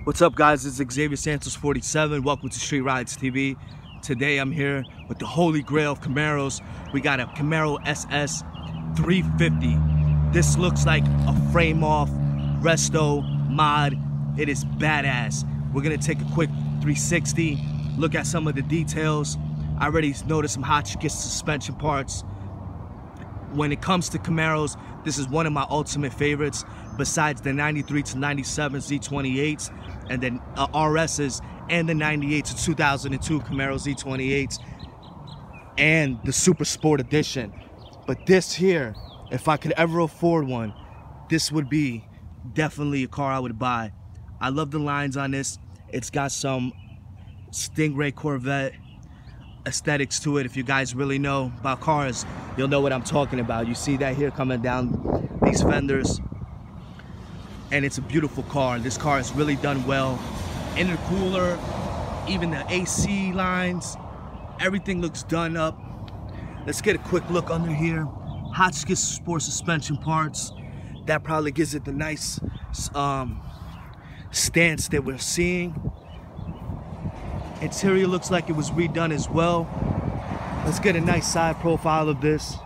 What's up, guys? It's Xavier Santos 47. Welcome to StreetRidesTV. Today I'm here with the holy grail of Camaros. We got a Camaro SS 350. This looks like a frame-off Resto mod. It is badass. We're gonna take a quick 360, look at some of the details. I already noticed some hotchkiss suspension parts. When it comes to Camaros, this is one of my ultimate favorites, besides the 93 to 97 Z28s and the RSs and the 98 to 2002 Camaro Z28s and the Super Sport Edition. But this here, if I could ever afford one, this would be definitely a car I would buy. I love the lines on this. It's got some Stingray Corvette aesthetics to it. If you guys really know about cars, you'll know what I'm talking about. You see that here coming down these fenders, and it's a beautiful car. This car is really done well. Intercooler, even the AC lines, everything looks done up. Let's get a quick look under here. Hotchkiss sport suspension parts. That probably gives it the nice stance that we're seeing. Interior looks like it was redone as well. Let's get a nice side profile of this.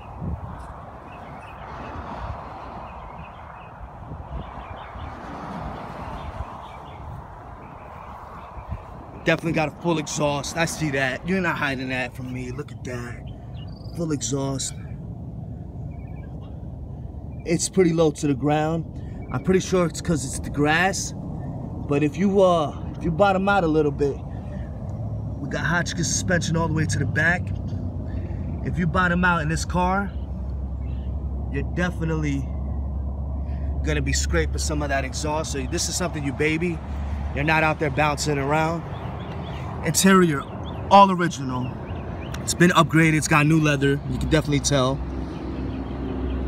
Definitely got a full exhaust. I see that. You're not hiding that from me. Look at that. Full exhaust. It's pretty low to the ground. I'm pretty sure it's because it's the grass. But if you bottom out a little bit, we got Hotchkiss suspension all the way to the back. If you bottom out in this car, you're definitely gonna be scraping some of that exhaust. So this is something you baby. You're not out there bouncing around. Interior, all original. It's been upgraded, it's got new leather, you can definitely tell.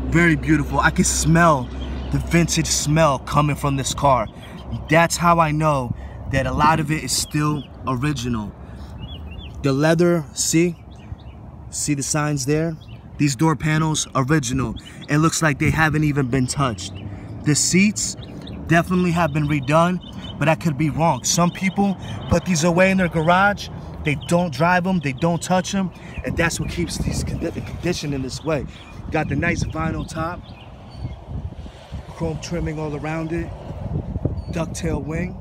Very beautiful. I can smell the vintage smell coming from this car. That's how I know that a lot of it is still original. The leather, see the signs there? These door panels, original. It looks like they haven't even been touched. The seats definitely have been redone, but I could be wrong. Some people put these away in their garage, they don't drive them, they don't touch them, and that's what keeps these conditioned in this way. Got the nice vinyl top, chrome trimming all around it, ducktail wing.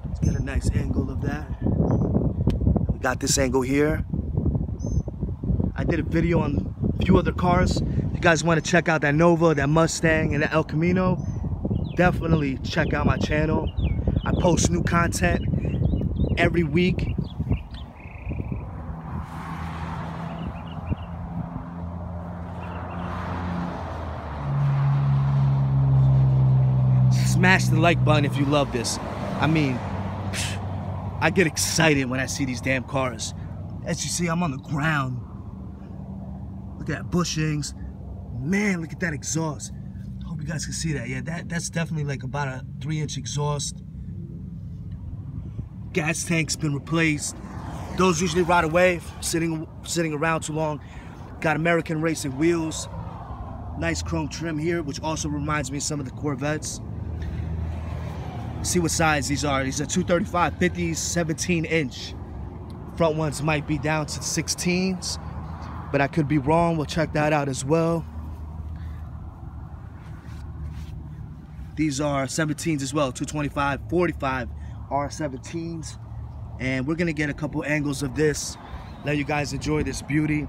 Let's get a nice angle of that. We got this angle here. I did a video on a few other cars. If you guys want to check out that Nova, that Mustang, and the El Camino, definitely check out my channel. I post new content every week. Smash the like button if you love this. I mean, I get excited when I see these damn cars. As you see, I'm on the ground. Look at that bushings. Man, look at that exhaust. I hope you guys can see that. Yeah, that's definitely like about a 3-inch exhaust. Gas tank's been replaced. Those usually rot away, sitting around too long. Got American racing wheels. Nice chrome trim here, which also reminds me of some of the Corvettes. See what size these are. These are 235, 50s, 17-inch. Front ones might be down to 16s, but I could be wrong. We'll check that out as well. These are 17s as well, 225, 45 are 17s. And we're gonna get a couple angles of this. Let you guys enjoy this beauty.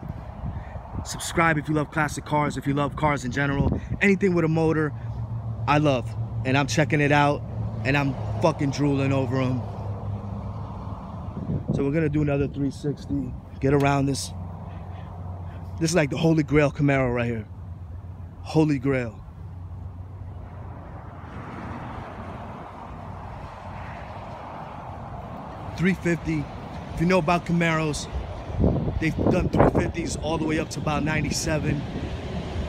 Subscribe if you love classic cars, if you love cars in general. Anything with a motor, I love. And I'm checking it out, and I'm fucking drooling over them. So we're gonna do another 360, get around this. This is like the holy grail Camaro right here. Holy grail. $350. If you know about Camaros, they've done 350s all the way up to about 97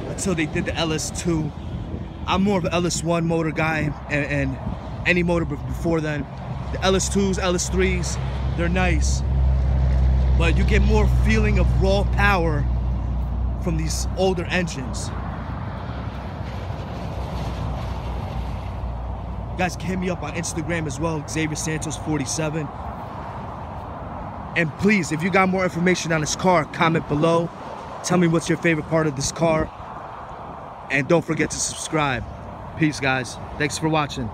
until they did the LS2. I'm more of an LS1 motor guy, and any motor before then. The LS2s, LS3s, they're nice, but you get more feeling of raw power from these older engines. You guys can hit me up on Instagram as well, Xavier Santos 47. And please, if you got more information on this car, comment below. Tell me what's your favorite part of this car. And don't forget to subscribe. Peace, guys. Thanks for watching.